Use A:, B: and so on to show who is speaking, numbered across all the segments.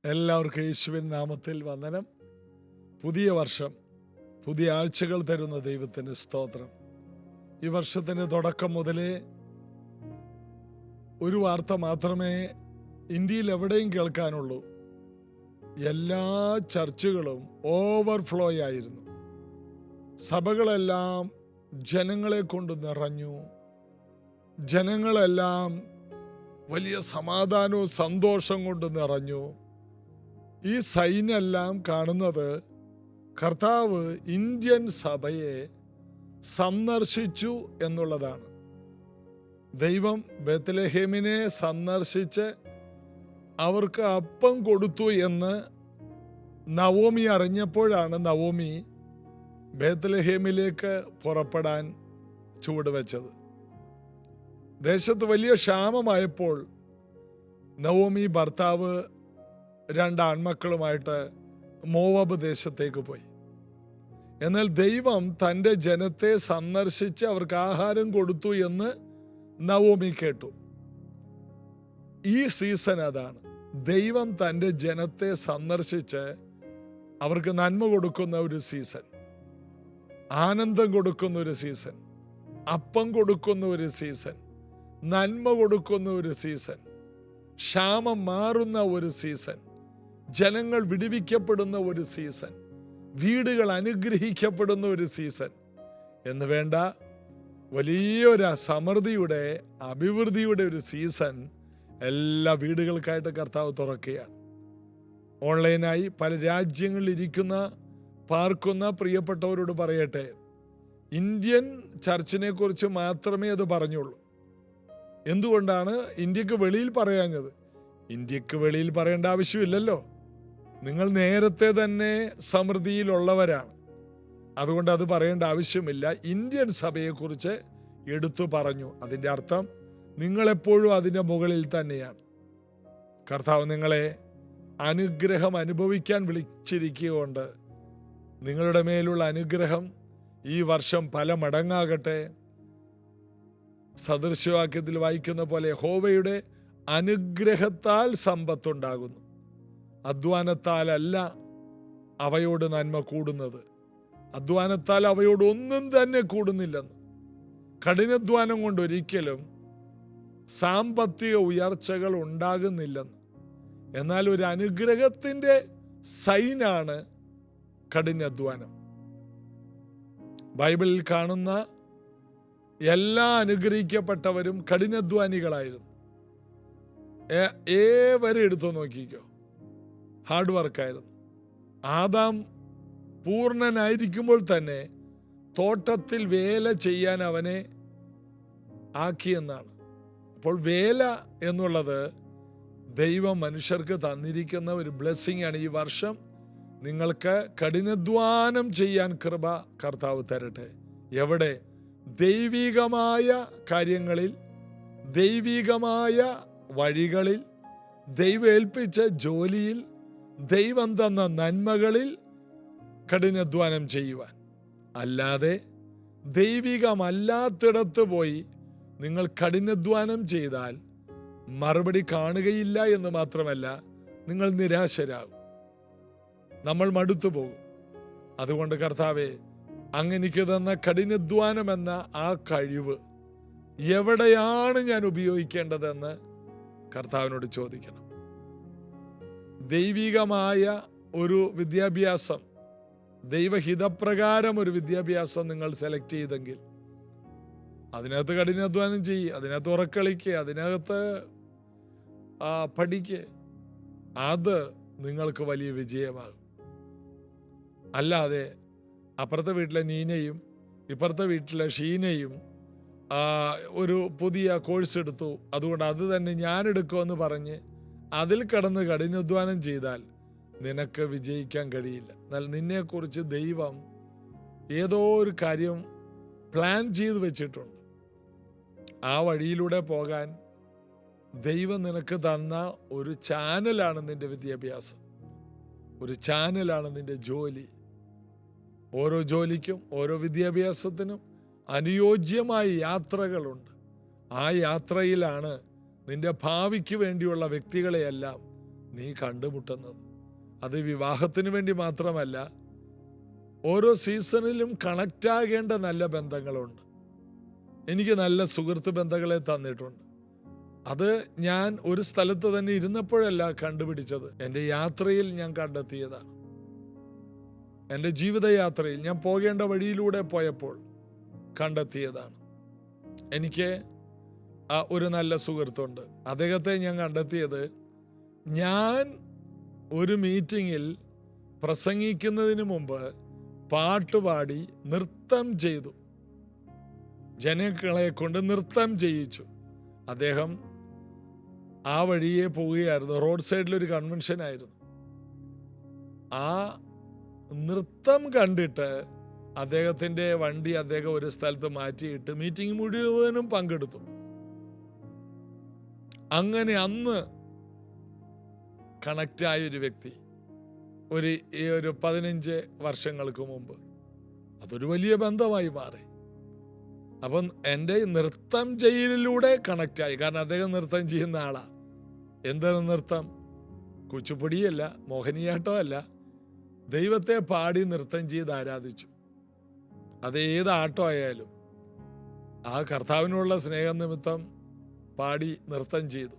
A: എല്ലാവർക്കും യേശുവിൻ നാമത്തിൽ വന്ദനം. പുതിയ വർഷം, പുതിയ ആഴ്ചകൾ തരുന്ന ദൈവത്തിന് സ്തോത്രം. ഈ വർഷത്തിന് തുടക്കം മുതലേ ഒരു വാർത്ത മാത്രമേ ഇന്ത്യയിൽ എവിടെയും കേൾക്കാനുള്ളൂ. എല്ലാ ചർച്ചുകളും ഓവർഫ്ലോ ആയിരുന്നു. സഭകളെല്ലാം ജനങ്ങളെ കൊണ്ട് നിറഞ്ഞു. ജനങ്ങളെല്ലാം വലിയ സമാധാനവും സന്തോഷം കൊണ്ട് നിറഞ്ഞു. ഈ സൈനെല്ലാം കാണുന്നത് കർത്താവ് ഇന്ത്യൻ സഭയെ സന്ദർശിച്ചു എന്നുള്ളതാണ്. ദൈവം ബേത്ലഹേമിനെ സന്ദർശിച്ച് അവർക്ക് അപ്പം കൊടുത്തു എന്ന് നവോമി അറിഞ്ഞപ്പോഴാണ് നവോമി ബേത്ലഹേമിലേക്ക് പുറപ്പെടാൻ ചുവടുവെച്ചത്. ദേശത്ത് വലിയ ക്ഷാമമായപ്പോൾ നവോമി ഭർത്താവ് 2 ആൺമക്കളുമായിട്ട് മോവാബ് ദേശത്തേക്ക് പോയി. എന്നാൽ ദൈവം തൻ്റെ ജനത്തെ സന്ദർശിച്ച് അവർക്ക് ആഹാരം കൊടുത്തു എന്ന് നവോമി കേട്ടു. ഈ സീസൺ അതാണ്. ദൈവം തൻ്റെ ജനത്തെ സന്ദർശിച്ച് അവർക്ക് നന്മ കൊടുക്കുന്ന ഒരു സീസൺ, ആനന്ദം കൊടുക്കുന്ന ഒരു സീസൺ, അപ്പം കൊടുക്കുന്ന ഒരു സീസൺ, നന്മ കൊടുക്കുന്ന ഒരു സീസൺ, ക്ഷാമം മാറുന്ന ഒരു സീസൺ, ജനങ്ങൾ വിടുവിക്കപ്പെടുന്ന ഒരു സീസൺ, വീടുകൾ അനുഗ്രഹിക്കപ്പെടുന്ന ഒരു സീസൺ എന്ന് വേണ്ട വലിയൊരു സമൃദ്ധിയുടെ അഭിവൃദ്ധിയുടെ ഒരു സീസൺ എല്ലാ വീടുകൾക്കായിട്ട് കർത്താവ് തുറക്കുകയാണ്. ഓൺലൈനായി പല രാജ്യങ്ങളിൽ ഇരിക്കുന്ന പാർക്കുന്ന പ്രിയപ്പെട്ടവരോട് പറയട്ടെ, ഇന്ത്യൻ ചർച്ചിനെ കുറിച്ച് മാത്രമേ അത് പറഞ്ഞുള്ളൂ. എന്തുകൊണ്ടാണ് ഇന്ത്യക്ക് വെളിയിൽ പറയാഞ്ഞത്? ഇന്ത്യക്ക് വെളിയിൽ പറയേണ്ട ആവശ്യമില്ലല്ലോ. നിങ്ങൾ നേരത്തെ തന്നെ സമൃദ്ധിയിലുള്ളവരാണ്. അതുകൊണ്ട് അത് പറയേണ്ട ആവശ്യമില്ല. ഇന്ത്യൻ സഭയെക്കുറിച്ച് എടുത്തു പറഞ്ഞു. അതിൻ്റെ അർത്ഥം നിങ്ങളെപ്പോഴും അതിൻ്റെ മുകളിൽ തന്നെയാണ്. കർത്താവ് നിങ്ങളെ അനുഗ്രഹം അനുഭവിക്കാൻ വിളിച്ചിരിക്കുകയുണ്ട്. നിങ്ങളുടെ മേലുള്ള അനുഗ്രഹം ഈ വർഷം പല മടങ്ങാകട്ടെ. സദൃശവാക്യത്തിൽ വായിക്കുന്ന പോലെ യഹോവയുടെ അനുഗ്രഹത്താൽ സമ്പത്തുണ്ടാകുന്നു, അധ്വാനത്താലല്ല അവയോട് നന്മ കൂടുന്നത്. അധ്വാനത്താൽ അവയോട് ഒന്നും തന്നെ കൂടുന്നില്ലെന്ന്. കഠിനാധ്വാനം കൊണ്ട് ഒരിക്കലും സാമ്പത്തിക ഉയർച്ചകൾ ഉണ്ടാകുന്നില്ലെന്ന്. എന്നാൽ ഒരു അനുഗ്രഹത്തിൻ്റെ സൈനാണ് കഠിനാധ്വാനം. ബൈബിളിൽ കാണുന്ന എല്ലാ അനുഗ്രഹിക്കപ്പെട്ടവരും കഠിനാധ്വാനികളായിരുന്നു. ഏവരെ എടുത്തു നോക്കിക്കോ, ഹാർഡ് വർക്കായിരുന്നു. ആദാം പൂർണ്ണനായിരിക്കുമ്പോൾ തന്നെ തോട്ടത്തിൽ വേല ചെയ്യാൻ അവനെ ആക്കിയെന്നാണ്. അപ്പോൾ വേല എന്നുള്ളത് ദൈവം മനുഷ്യർക്ക് തന്നിരിക്കുന്ന ഒരു ബ്ലെസ്സിങ് ആണ്. ഈ വർഷം നിങ്ങൾക്ക് കഠിനാധ്വാനം ചെയ്യാൻ കൃപ കർത്താവ് തരട്ടെ. എവിടെ? ദൈവികമായ കാര്യങ്ങളിൽ, ദൈവികമായ വഴികളിൽ, ദൈവം ഏൽപ്പിച്ച ജോലിയിൽ, ദൈവം തന്ന നന്മകളിൽ കഠിനാധ്വാനം ചെയ്യുവാൻ. അല്ലാതെ ദൈവികമല്ലാത്തിടത്ത് പോയി നിങ്ങൾ കഠിനാധ്വാനം ചെയ്താൽ മറുപടി കാണുകയില്ല എന്ന് മാത്രമല്ല, നിങ്ങൾ നിരാശരാകും, നമ്മൾ മടുത്തു പോകും. അതുകൊണ്ട് കർത്താവേ, അങ്ങനെക്ക് തന്ന കഠിനാധ്വാനം എന്ന ആ കഴിവ് എവിടെയാണ് ഞാൻ ഉപയോഗിക്കേണ്ടതെന്ന് കർത്താവിനോട് ചോദിക്കണം. ദൈവികമായ ഒരു വിദ്യാഭ്യാസം, ദൈവഹിതപ്രകാരം ഒരു വിദ്യാഭ്യാസം നിങ്ങൾ സെലക്ട് ചെയ്തെങ്കിൽ അതിനകത്ത് കഠിനാധ്വാനം ചെയ്യുക, അതിനകത്ത് ഉറക്കളിക്കുക, അതിനകത്ത് പഠിക്കുക. അത് നിങ്ങൾക്ക് വലിയ വിജയമാകും. അല്ലാതെ അപ്പുറത്തെ വീട്ടിലെ നീനയും ഇപ്പുറത്തെ വീട്ടിലെ ഷീനയും ഒരു പുതിയ കോഴ്സ് എടുത്തു, അതുകൊണ്ട് അത് തന്നെ ഞാൻ എടുക്കുമെന്ന് പറഞ്ഞ് അതിൽ കടന്ന് കഠിനാധ്വാനം ചെയ്താൽ നിനക്ക് വിജയിക്കാൻ കഴിയില്ല. എന്നാൽ നിന്നെക്കുറിച്ച് ദൈവം ഏതോ ഒരു കാര്യം പ്ലാൻ ചെയ്ത് വെച്ചിട്ടുണ്ട്. ആ വഴിയിലൂടെ പോകാൻ ദൈവം നിനക്ക് തന്ന ഒരു ചാനലാണ് നിന്റെ വിദ്യാഭ്യാസം, ഒരു ചാനലാണ് നിന്റെ ജോലി. ഓരോ ജോലിക്കും ഓരോ വിദ്യാഭ്യാസത്തിനും അനുയോജ്യമായ യാത്രകളുണ്ട്. ആ യാത്രയിലാണ് നിന്റെ ഭാവിക്ക് വേണ്ടിയുള്ള വ്യക്തികളെയെല്ലാം നീ കണ്ടുമുട്ടുന്നത്. അത് വിവാഹത്തിന് വേണ്ടി മാത്രമല്ല, ഓരോ സീസണിലും കണക്റ്റാകേണ്ട നല്ല ബന്ധങ്ങളുണ്ട്. എനിക്ക് നല്ല സുഹൃത്ത് ബന്ധങ്ങളെ തന്നിട്ടുണ്ട്. അത് ഞാൻ ഒരു സ്ഥലത്ത് തന്നെ ഇരുന്നപ്പോഴല്ല കണ്ടുപിടിച്ചത്, എൻ്റെ യാത്രയിൽ ഞാൻ കണ്ടെത്തിയതാണ്. എൻ്റെ ജീവിതയാത്രയിൽ ഞാൻ പോകേണ്ട വഴിയിലൂടെ പോയപ്പോൾ കണ്ടെത്തിയതാണ്. എനിക്ക് ഒരു നല്ല സുഹൃത്തുണ്ട്. അദ്ദേഹത്തെ ഞാൻ കണ്ടെത്തിയത്, ഞാൻ ഒരു മീറ്റിങ്ങിൽ പ്രസംഗിക്കുന്നതിന് മുമ്പ് പാട്ടുപാടി നൃത്തം ചെയ്തു, ജനങ്ങളെ കൊണ്ട് നൃത്തം ചെയ്യിച്ചു. അദ്ദേഹം ആ വഴിയെ പോവുകയായിരുന്നു. റോഡ് സൈഡിലൊരു കൺവെൻഷൻ ആയിരുന്നു. ആ നൃത്തം കണ്ടിട്ട് അദ്ദേഹത്തിൻ്റെ വണ്ടി അദ്ദേഹം ഒരു സ്ഥലത്ത് മാറ്റിയിട്ട് മീറ്റിംഗ് മുഴുവനും പങ്കെടുത്തു. അങ്ങനെ അന്ന് കണക്റ്റായൊരു വ്യക്തി ഒരു 15 വർഷങ്ങൾക്ക് മുമ്പ്, അതൊരു വലിയ ബന്ധമായി മാറി. അപ്പം എൻ്റെ നൃത്തം ചെയ്യലിലൂടെ കണക്റ്റായി. കാരണം അദ്ദേഹം നൃത്തം ചെയ്യുന്ന ആളാണ്. എന്താണ് നൃത്തം? കുച്ചിപ്പുടിയല്ല, മോഹിനിയാട്ടമല്ല, ദൈവത്തെ പാടി നൃത്തം ചെയ്ത് ആരാധിച്ചു. അത് ഏത് ആട്ടം ആയാലും ആ കർത്താവിനുള്ള സ്നേഹനിമിത്തം പാടി നൃത്തം ചെയ്തു.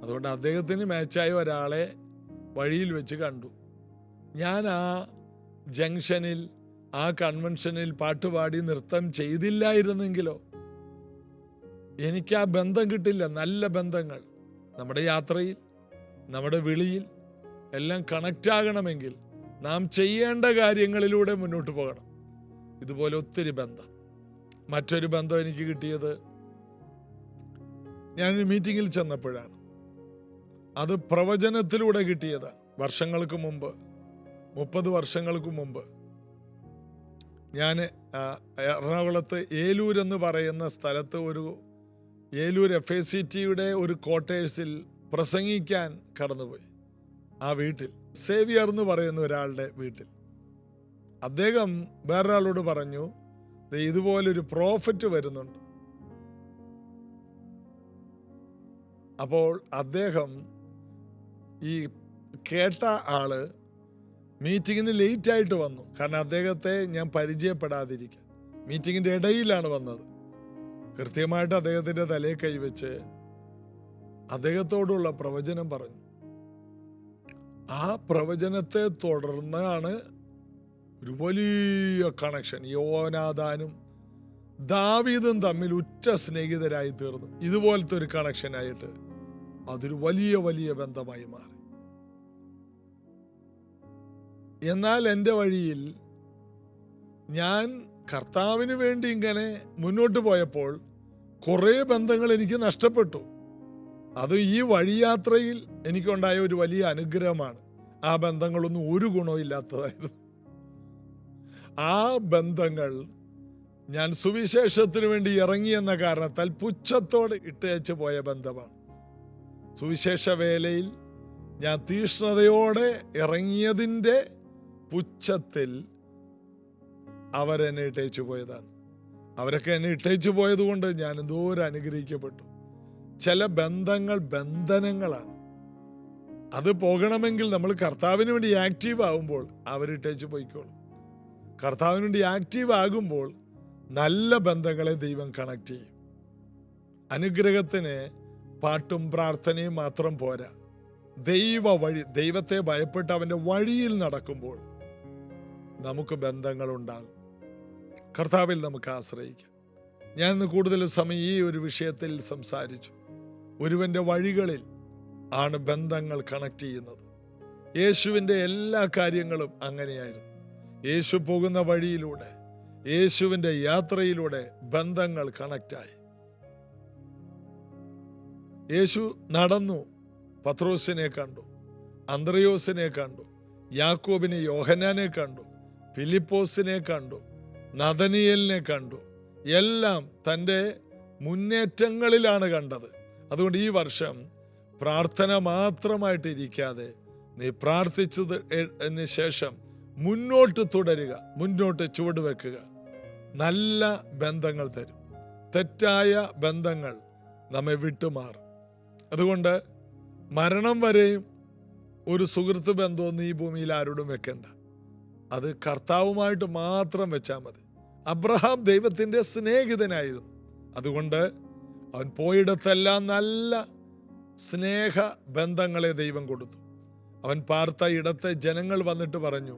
A: അതുകൊണ്ട് അദ്ദേഹത്തിന് മാച്ചായ ഒരാളെ വഴിയിൽ വെച്ച് കണ്ടു. ഞാൻ ആ ജംഗ്ഷനിൽ, ആ കൺവെൻഷനിൽ പാട്ടുപാടി നൃത്തം ചെയ്തില്ലായിരുന്നെങ്കിലോ എനിക്ക് ആ ബന്ധം കിട്ടില്ല. നല്ല ബന്ധങ്ങൾ നമ്മുടെ യാത്രയിൽ, നമ്മുടെ വിളിയിൽ എല്ലാം കണക്റ്റ് ആകണമെങ്കിൽ നാം ചെയ്യേണ്ട കാര്യങ്ങളിലൂടെ മുന്നോട്ട് പോകണം. ഇതുപോലെ ഒത്തിരി ബന്ധം. മറ്റൊരു ബന്ധം എനിക്ക് കിട്ടിയത് ഞാനൊരു മീറ്റിങ്ങിൽ ചെന്നപ്പോഴാണ്. അത് പ്രവചനത്തിലൂടെ കിട്ടിയതാണ്. വർഷങ്ങൾക്ക് മുമ്പ്, 30 വർഷങ്ങൾക്ക് മുമ്പ് ഞാൻ എറണാകുളത്ത് ഏലൂർ എന്ന് പറയുന്ന സ്ഥലത്ത് ഏലൂർ FACTയുടെ ഒരു ക്വാർട്ടേഴ്സിൽ പ്രസംഗിക്കാൻ കടന്നുപോയി. ആ വീട്ടിൽ സേവിയർ എന്ന് പറയുന്ന ഒരാളുടെ വീട്ടിൽ അദ്ദേഹം വേറൊരാളോട് പറഞ്ഞു, ഇതുപോലൊരു പ്രോഫറ്റ് വരുന്നുണ്ട്. അപ്പോൾ അദ്ദേഹം ഈ കേട്ട ആള് മീറ്റിങ്ങിന് ലേറ്റായിട്ട് വന്നു. കാരണം അദ്ദേഹത്തെ ഞാൻ പരിചയപ്പെടാതിരിക്കാൻ. മീറ്റിങ്ങിൻ്റെ ഇടയിലാണ് വന്നത്. കൃത്യമായിട്ട് അദ്ദേഹത്തിൻ്റെ തലയിൽ കൈവച്ച് അദ്ദേഹത്തോടുള്ള പ്രവചനം പറഞ്ഞു. ആ പ്രവചനത്തെ തുടർന്നാണ് ഒരു വലിയ കണക്ഷൻ. യോനാഥാനും ദാവീദും തമ്മിൽ ഉറ്റ സ്നേഹിതരായി തീർന്നു. ഇതുപോലത്തെ ഒരു കണക്ഷനായിട്ട് അതൊരു വലിയ വലിയ ബന്ധമായി മാറി. എന്നാൽ എൻ്റെ വഴിയിൽ ഞാൻ കർത്താവിന് വേണ്ടി ഇങ്ങനെ മുന്നോട്ട് പോയപ്പോൾ കുറേ ബന്ധങ്ങൾ എനിക്ക് നഷ്ടപ്പെട്ടു. അതും ഈ വഴിയാത്രയിൽ എനിക്കുണ്ടായ ഒരു വലിയ അനുഗ്രഹമാണ്. ആ ബന്ധങ്ങളൊന്നും ഒരു ഗുണവും ഇല്ലാത്തതായിരുന്നു. ആ ബന്ധങ്ങൾ ഞാൻ സുവിശേഷത്തിന് വേണ്ടി ഇറങ്ങിയെന്ന കാരണത്താൽ പുച്ഛത്തോടെ ഇട്ടേച്ച് പോയ ബന്ധമാണ്. സുവിശേഷ വേലയിൽ ഞാൻ തീഷ്ണതയോടെ ഇറങ്ങിയതിൻ്റെ പുച്ഛത്തിൽ അവരെന്നെ ഇട്ടേച്ചു പോയതാണ്. അവരൊക്കെ എന്നെ ഇട്ടേച്ചു പോയത് കൊണ്ട് ഞാൻ എന്തോരം അനുഗ്രഹിക്കപ്പെട്ടു. ചില ബന്ധങ്ങൾ ബന്ധനങ്ങളാണ്. അത് പോകണമെങ്കിൽ നമ്മൾ കർത്താവിന് വേണ്ടി ആക്റ്റീവ് ആകുമ്പോൾ അവരിട്ടേച്ചു പോയിക്കോളും. കർത്താവിന് വേണ്ടി ആക്റ്റീവ് ആകുമ്പോൾ നല്ല ബന്ധങ്ങളെ ദൈവം കണക്ട് ചെയ്യും. അനുഗ്രഹത്തിന് പാട്ടും പ്രാർത്ഥനയും മാത്രം പോരാ. ദൈവത്തെ ഭയപ്പെട്ട് അവൻ്റെ വഴിയിൽ നടക്കുമ്പോൾ നമുക്ക് ബന്ധങ്ങളുണ്ടാകും. കർത്താവിൽ നമുക്ക് ആശ്രയിക്കാം. ഞാൻ ഇന്ന് കൂടുതൽ സമയം ഈ ഒരു വിഷയത്തിൽ സംസാരിച്ചു. ഒരുവൻ്റെ വഴികളിൽ ആണ് ബന്ധങ്ങൾ കണക്ട് ചെയ്യുന്നത്. യേശുവിൻ്റെ എല്ലാ കാര്യങ്ങളും അങ്ങനെയായിരുന്നു. യേശു പോകുന്ന വഴിയിലൂടെ, യേശുവിൻ്റെ യാത്രയിലൂടെ ബന്ധങ്ങൾ കണക്റ്റായി. യേശു നടന്നു, പത്രോസിനെ കണ്ടു, അന്ത്രയോസിനെ കണ്ടു, യാക്കോബിനെ, യോഹന്നാനെ കണ്ടു, ഫിലിപ്പോസിനെ കണ്ടു, നഥനിയേലിനെ കണ്ടു. എല്ലാം തൻ്റെ മുന്നേറ്റങ്ങളിലാണ് കണ്ടത്. അതുകൊണ്ട് ഈ വർഷം പ്രാർത്ഥന മാത്രമായിട്ട് ഇരിക്കാതെ നീ പ്രാർത്ഥിച്ചതിന് ശേഷം മുന്നോട്ട് തുടരുക, മുന്നോട്ട് ചുവടുവെക്കുക. നല്ല ബന്ധങ്ങൾ തരും. തെറ്റായ ബന്ധങ്ങൾ നമ്മെ വിട്ടുമാറും. അതുകൊണ്ട് മരണം വരെയും ഒരു സുഹൃത്ത് ബന്ധമൊന്നും ഈ ഭൂമിയിൽ ആരോടും വെക്കണ്ട. അത് കർത്താവുമായിട്ട് മാത്രം വെച്ചാൽ മതി. അബ്രഹാം ദൈവത്തിൻ്റെ സ്നേഹിതനായിരുന്നു. അതുകൊണ്ട് അവൻ പോയിടത്തെല്ലാം നല്ല സ്നേഹ ബന്ധങ്ങളെ ദൈവം കൊടുത്തു. അവൻ പാർത്ത ഇടത്തെ ജനങ്ങൾ വന്നിട്ട് പറഞ്ഞു,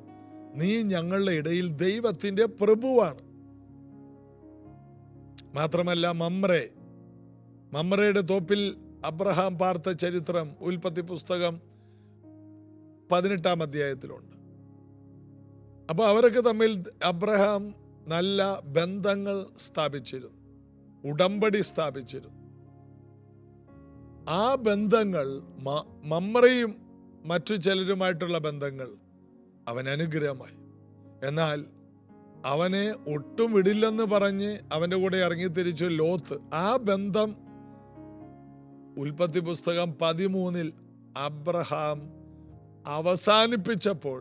A: നീ ഞങ്ങളുടെ ഇടയിൽ ദൈവത്തിൻ്റെ പ്രഭുവാണ്. മാത്രമല്ല മമ്രയുടെ തോപ്പിൽ അബ്രഹാം പാർത്ത ചരിത്രം ഉൽപ്പത്തി പുസ്തകം 18-ാം അധ്യായത്തിലുണ്ട്. അപ്പോൾ അവരൊക്കെ തമ്മിൽ അബ്രഹാം നല്ല ബന്ധങ്ങൾ സ്ഥാപിച്ചിരുന്നു, ഉടമ്പടി സ്ഥാപിച്ചിരുന്നു. ആ ബന്ധങ്ങൾ മമ്രയും മറ്റു ചിലരുമായിട്ടുള്ള ബന്ധങ്ങൾ അവൻ അനുഗ്രഹമായി. എന്നാൽ അവനെ ഒട്ടും വിടില്ലെന്ന് പറഞ്ഞ് അവൻ്റെ കൂടെ ഇറങ്ങിത്തിരിച്ചു ലോത്ത്. ആ ബന്ധം ഉൽപ്പത്തി പുസ്തകം 13 അബ്രഹാം അവസാനിപ്പിച്ചപ്പോൾ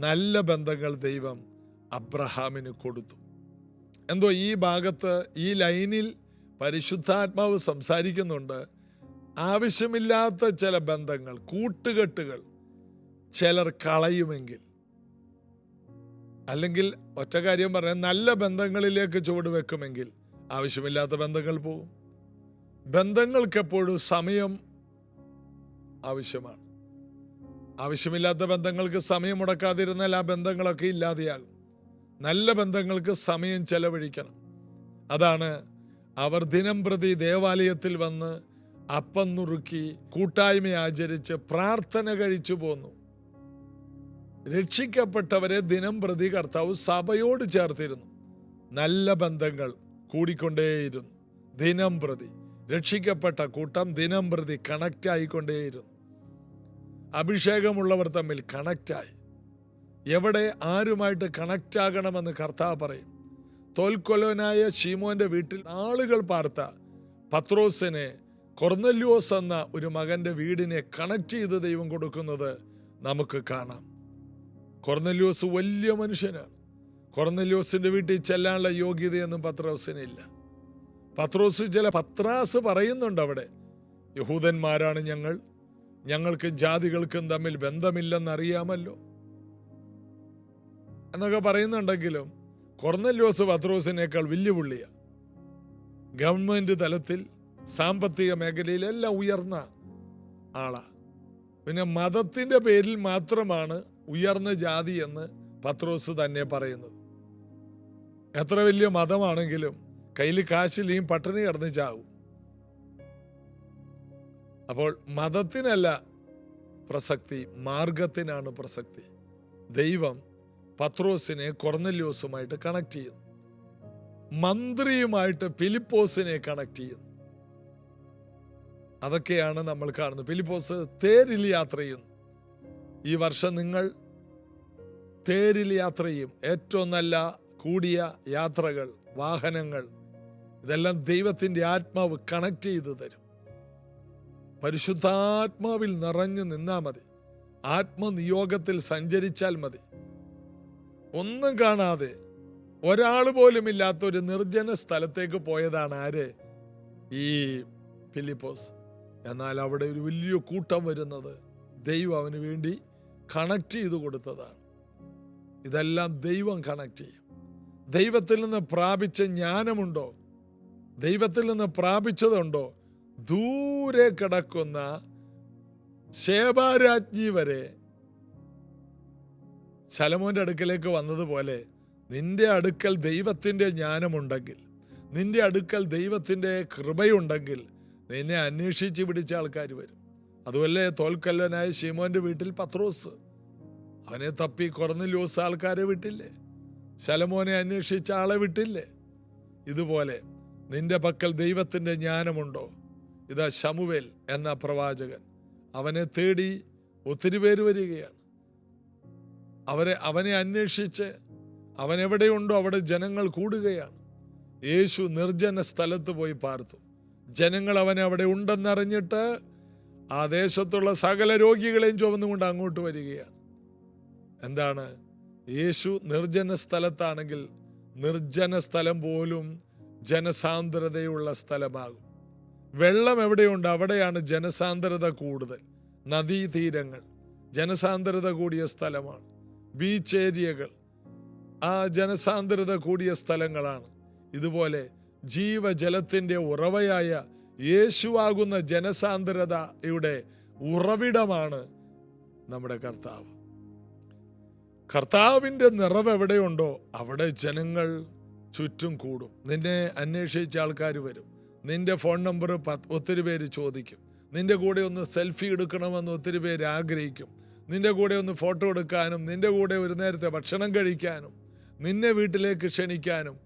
A: നല്ല ബന്ധങ്ങൾ ദൈവം അബ്രഹാമിന് കൊടുത്തു. എന്തോ ഈ ഭാഗത്ത് ഈ ലൈനിൽ പരിശുദ്ധാത്മാവ് സംസാരിക്കുന്നുണ്ട്. ആവശ്യമില്ലാത്ത ചില ബന്ധങ്ങൾ, കൂട്ടുകെട്ടുകൾ ചിലർ കളയുമെങ്കിൽ, അല്ലെങ്കിൽ ഒറ്റ കാര്യം പറയാം, നല്ല ബന്ധങ്ങളിലേക്ക് ചുവട് വെക്കുമെങ്കിൽ ആവശ്യമില്ലാത്ത ബന്ധങ്ങൾ പോകും. ബന്ധങ്ങൾക്കെപ്പോഴും സമയം ആവശ്യമാണ്. ആവശ്യമില്ലാത്ത ബന്ധങ്ങൾക്ക് സമയം മുടക്കാതിരുന്നാൽ ആ ബന്ധങ്ങളൊക്കെ ഇല്ലാതെയാകും. നല്ല ബന്ധങ്ങൾക്ക് സമയം ചെലവഴിക്കണം. അതാണ് അവർ ദിനം പ്രതി ദേവാലയത്തിൽ വന്ന് അപ്പം നുറുക്കി കൂട്ടായ്മ ആചരിച്ച് പ്രാർത്ഥന കഴിച്ചു പോന്നു. രക്ഷിക്കപ്പെട്ടവരെ ദിനം പ്രതി കർത്താവ് സഭയോട് ചേർത്തിരുന്നു. നല്ല ബന്ധങ്ങൾ കൂടിക്കൊണ്ടേയിരുന്നു. ദിനം പ്രതി രക്ഷിക്കപ്പെട്ട കൂട്ടം ദിനം പ്രതി കണക്റ്റ് ആയിക്കൊണ്ടേയിരുന്നു. അഭിഷേകമുള്ളവർ തമ്മിൽ കണക്റ്റായി. എവിടെ ആരുമായിട്ട് കണക്റ്റ് ആകണമെന്ന് കർത്താവ് പറയും. തോൽക്കൊലനായ ശീമോന്റെ വീട്ടിൽ ആളുകൾ പാർത്ത പത്രോസിനെ കൊർന്നല്യോസ് എന്ന ഒരു മകന്റെ വീടിനെ കണക്ട് ചെയ്ത് ദൈവം കൊടുക്കുന്നത് നമുക്ക് കാണാം. കൊർന്നല്യോസ് വലിയ മനുഷ്യനാണ്. കൊർന്നല്യോസിന്റെ വീട്ടിൽ ചെല്ലാനുള്ള യോഗ്യതയൊന്നും പത്രോസിനില്ല. പത്രാസ് പറയുന്നുണ്ട് അവിടെ, യഹൂദന്മാരാണ് ഞങ്ങൾക്ക് ജാതികൾക്കും തമ്മിൽ ബന്ധമില്ലെന്നറിയാമല്ലോ എന്നൊക്കെ പറയുന്നുണ്ടെങ്കിലും കൊർന്നല്യോസ് പത്രോസിനേക്കാൾ വലിയ പുള്ളിയാണ്. ഗവൺമെന്റ് തലത്തിൽ സാമ്പത്തിക മേഖലയിലെല്ലാം ഉയർന്ന ആളാ. പിന്നെ മതത്തിന്റെ പേരിൽ മാത്രമാണ് ഉയർന്ന ജാതി എന്ന് പത്രോസ് തന്നെ പറയുന്നത്. എത്ര വലിയ മതമാണെങ്കിലും കയ്യിൽ കാശിലെയും പട്ടിണി കിടന്ന് ചാവും. അപ്പോൾ മതത്തിനല്ല പ്രസക്തി, മാർഗത്തിനാണ് പ്രസക്തി. ദൈവം പത്രോസിനെ കൊർന്നല്യോസുമായിട്ട് കണക്ട് ചെയ്യുന്നു. മന്ത്രിയുമായിട്ട് ഫിലിപ്പോസിനെ കണക്ട് ചെയ്യുന്നു. അതൊക്കെയാണ് നമ്മൾ കാണുന്നത്. ഫിലിപ്പോസ് തേരിൽ യാത്ര ചെയ്യുന്നു. ഈ വർഷം നിങ്ങൾ തേരിൽ യാത്ര ചെയ്യും. ഏറ്റവും നല്ല കൂടിയ യാത്രകൾ, വാഹനങ്ങൾ, ഇതെല്ലാം ദൈവത്തിൻ്റെ ആത്മാവ് കണക്ട് ചെയ്ത് തരും. പരിശുദ്ധാത്മാവിൽ നിറഞ്ഞു നിന്നാൽ മതി. ആത്മനിയോഗത്തിൽ സഞ്ചരിച്ചാൽ മതി. ഒന്നും കാണാതെ ഒരാൾ പോലും ഇല്ലാത്ത ഒരു നിർജ്ജന സ്ഥലത്തേക്ക് പോയതാണ് ആര്? ഈ ഫിലിപ്പോസ്. എന്നാൽ അവിടെ ഒരു വലിയ കൂട്ടം വരുന്നത് ദൈവം അവന് വേണ്ടി കണക്ട് ചെയ്ത് കൊടുത്തതാണ്. ഇതെല്ലാം ദൈവം കണക്ട് ചെയ്യും. ദൈവത്തിൽ നിന്ന് പ്രാപിച്ച ജ്ഞാനമുണ്ടോ, ദൈവത്തിൽ നിന്ന് പ്രാപിച്ചതുണ്ടോ, ദൂരെ കിടക്കുന്ന ശേബാരാജ്ഞി വരെ ശലോമോന്റെ അടുക്കലേക്ക് വന്നതുപോലെ നിന്റെ അടുക്കൽ ദൈവത്തിൻ്റെ ജ്ഞാനമുണ്ടെങ്കിൽ, നിന്റെ അടുക്കൽ ദൈവത്തിൻ്റെ കൃപയുണ്ടെങ്കിൽ നിന്നെ അന്വേഷിച്ച് പിടിച്ച ആൾക്കാർ വരും. അതുപോലെ തോൽക്കല്ലനായ ശീമോന്റെ വീട്ടിൽ പത്രോസ്, അവനെ തപ്പി കൊർന്നല്യോസ് ആൾക്കാരെ വിട്ടില്ലേ? ശലോമോനെ അന്വേഷിച്ച ആളെ വിട്ടില്ലേ? ഇതുപോലെ നിന്റെ പക്കൽ ദൈവത്തിൻ്റെ ജ്ഞാനമുണ്ടോ? ഇതാ ശമൂവേൽ എന്ന പ്രവാചകൻ, അവനെ തേടി ഒത്തിരി പേര് വരികയാണ്. അവനെ അന്വേഷിച്ച് അവൻ എവിടെയുണ്ടോ അവിടെ ജനങ്ങൾ കൂടുകയാണ്. യേശു നിർജ്ജന സ്ഥലത്ത് പോയി പാർത്തു. ജനങ്ങൾ അവനെ അവിടെ ഉണ്ടെന്നറിഞ്ഞിട്ട് ആ ദേശത്തുള്ള സകല രോഗികളെയും ചുമന്നുകൊണ്ട് അങ്ങോട്ട് വരികയാണ്. എന്താണ്? യേശു നിർജ്ജന സ്ഥലത്താണെങ്കിൽ നിർജ്ജന സ്ഥലം പോലും ജനസാന്ദ്രതയുള്ള സ്ഥലമാകും. വെള്ളം എവിടെയുണ്ട് അവിടെയാണ് ജനസാന്ദ്രത കൂടുതൽ. നദീതീരങ്ങൾ, ജനസാന്ദ്രത കൂടിയ സ്ഥലമാണ്. ബീച്ച് ഏരിയകൾ ആ ജനസാന്ദ്രത കൂടിയ സ്ഥലങ്ങളാണ്. ഇതുപോലെ ജീവജലത്തിൻ്റെ ഉറവയായ യേശുവാകുന്ന ജനസാന്ദ്രതയുടെ ഉറവിടമാണ് നമ്മുടെ കർത്താവ്. കർത്താവിൻ്റെ നിറവ് എവിടെയുണ്ടോ അവിടെ ജനങ്ങൾ ചുറ്റും കൂടും. നിന്നെ അന്വേഷിച്ച ആൾക്കാർ വരും. നിന്റെ ഫോൺ നമ്പർ ഒത്തിരി പേര് ചോദിക്കും. നിന്റെ കൂടെ ഒന്ന് സെൽഫി എടുക്കണമെന്ന് ഒത്തിരി പേര് ആഗ്രഹിക്കും. നിന്റെ കൂടെ ഒന്ന് ഫോട്ടോ എടുക്കാനും നിന്റെ കൂടെ ഒരു നേരത്തെ ഭക്ഷണം കഴിക്കാനും നിന്നെ വീട്ടിലേക്ക് ക്ഷണിക്കാനും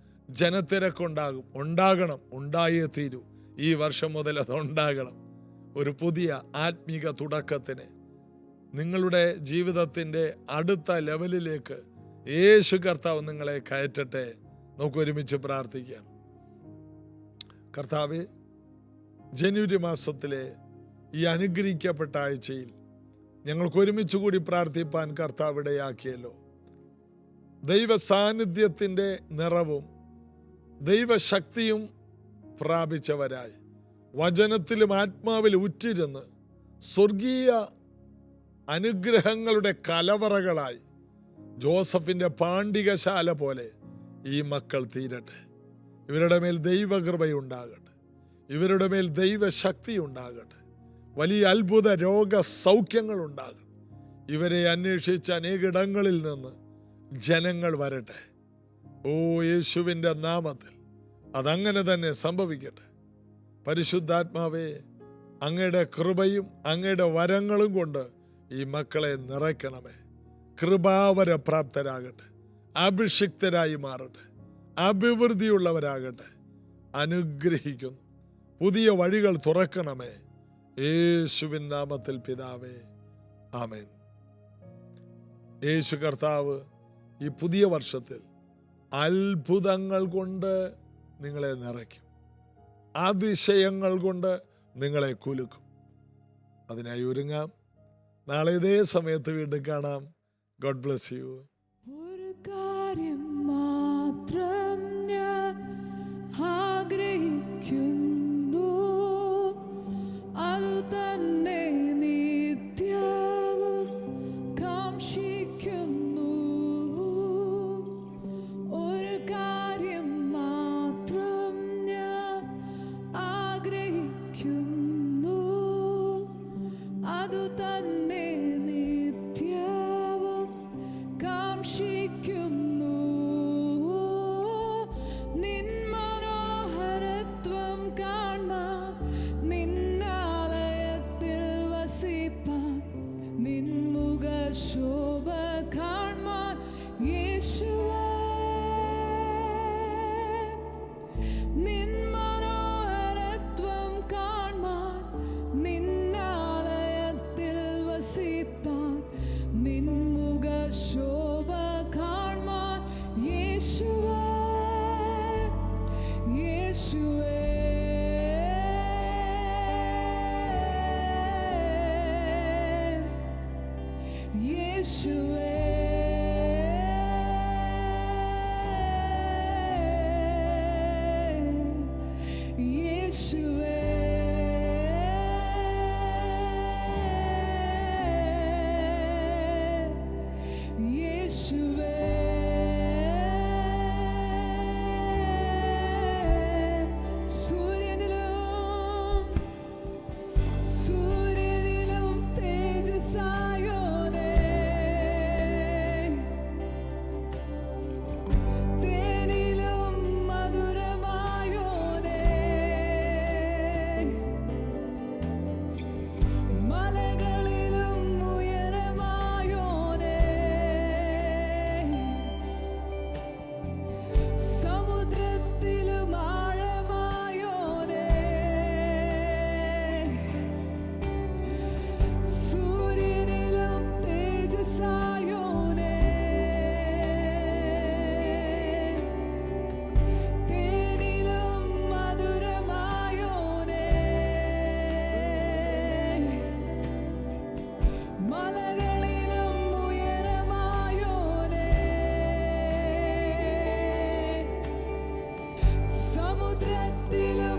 A: ജനത്തിരക്കുണ്ടാകും. ഉണ്ടാകണം, ഉണ്ടായേ തീരൂ. ഈ വർഷം മുതൽ അത് ഉണ്ടാകണം. ഒരു പുതിയ ആത്മീക തുടക്കത്തിന് നിങ്ങളുടെ ജീവിതത്തിൻ്റെ അടുത്ത ലെവലിലേക്ക് യേശു കർത്താവ് നിങ്ങളെ കയറ്റട്ടെ. നമുക്ക് ഒരുമിച്ച് പ്രാർത്ഥിക്കാം. കർത്താവേ, ജനുവരി മാസത്തിലെ ഈ അനുഗ്രഹിക്കപ്പെട്ട ആഴ്ചയിൽ ഞങ്ങൾക്ക് ഒരുമിച്ച് കൂടി പ്രാർത്ഥിപ്പാൻ കർത്താവ് ഇടയാക്കിയല്ലോ. ദൈവ സാന്നിധ്യത്തിൻ്റെ നിറവും ദൈവശക്തിയും പ്രാപിച്ചവരായി വചനത്തിലും ആത്മാവിലും ഉറ്റിരുന്ന് സ്വർഗീയ അനുഗ്രഹങ്ങളുടെ കലവറകളായി ജോസഫിൻ്റെ പാണ്ഡികശാല പോലെ ഈ മക്കൾ തീരട്ടെ. ഇവരുടെ മേൽ ദൈവകൃപയുണ്ടാകട്ടെ. ഇവരുടെ മേൽ ദൈവശക്തി ഉണ്ടാകട്ടെ. വലിയ അത്ഭുത രോഗ സൗഖ്യങ്ങൾ ഉണ്ടാകട്ടെ. ഇവരെ അന്വേഷിച്ച് അനേകിടങ്ങളിൽ നിന്ന് ജനങ്ങൾ വരട്ടെ. ഓ യേശുവിൻ്റെ നാമത്തിൽ അതങ്ങനെ തന്നെ സംഭവിക്കട്ടെ. പരിശുദ്ധാത്മാവേ, അങ്ങയുടെ കൃപയും അങ്ങയുടെ വരങ്ങളും കൊണ്ട് ഈ മക്കളെ നിറയ്ക്കണമേ. കൃപാവര പ്രാപ്തരാകട്ടെ. അഭിഷിക്തരായി മാറട്ടെ. അഭിവൃദ്ധിയുള്ളവരാകട്ടെ. അനുഗ്രഹിക്കുന്നു. പുതിയ വഴികൾ തുറക്കണമേ. യേശുവിൻ നാമത്തിൽ പിതാവേ, ആമേൻ. യേശു കർത്താവ് ഈ പുതിയ വർഷത്തിൽ അത്ഭുതങ്ങൾ കൊണ്ട് നിങ്ങളെ നിറയ്ക്കും. അതിശയങ്ങൾ കൊണ്ട് നിങ്ങളെ കുലുക്കും. അതിനായി ഒരുങ്ങാം. നാളെ ഇതേ സമയത്ത് വീണ്ടും കാണാം. God bless you.
B: ഒരു കാര്യം മാത്രം ഞാൻ ആഗ്രഹിക്കുന്നു, അത് തന്നെ നിത്യവും കാംക്ഷിക്കുന്നു. ഒരു കാര്യം മാത്രം ഞാൻ ആഗ്രഹിക്കുന്നു, അത് തന്നെ നിത്യവും കാംക്ഷിക്കുന്നു. നിൻ മനോഹരത്വം കാൺമാൻ, നിന്നാലയത്തിൽ വസിപ്പാൻ, നിൻ മുഖശോഭ കാൺമാൻ യേശുവേ. നിൻ മനോഹരത്വം കാൺമാൻ, നിന്നാലയത്തിൽ വസിപ്പാൻ, നിൻ മുഖശോഭ കാൺമാൻ യേശുവേ. യേശുവേ, യേശുവേ, യേശുവേ, യേശുവേ. സൂര്യനിലും തേജസ്സായോനേ, തേനിലും മധുരമായോനേ, മലകളിലും ഉയരമായോനേ, സമുദ്രത്തിലും ആഴമായോനേ, സൂര്യനിലും തേജസ്സായോനേ, തേനിലും മധുരമായോനേ, മലകളിലും ഉയരമായോനേ, സമുദ്രത്തിലും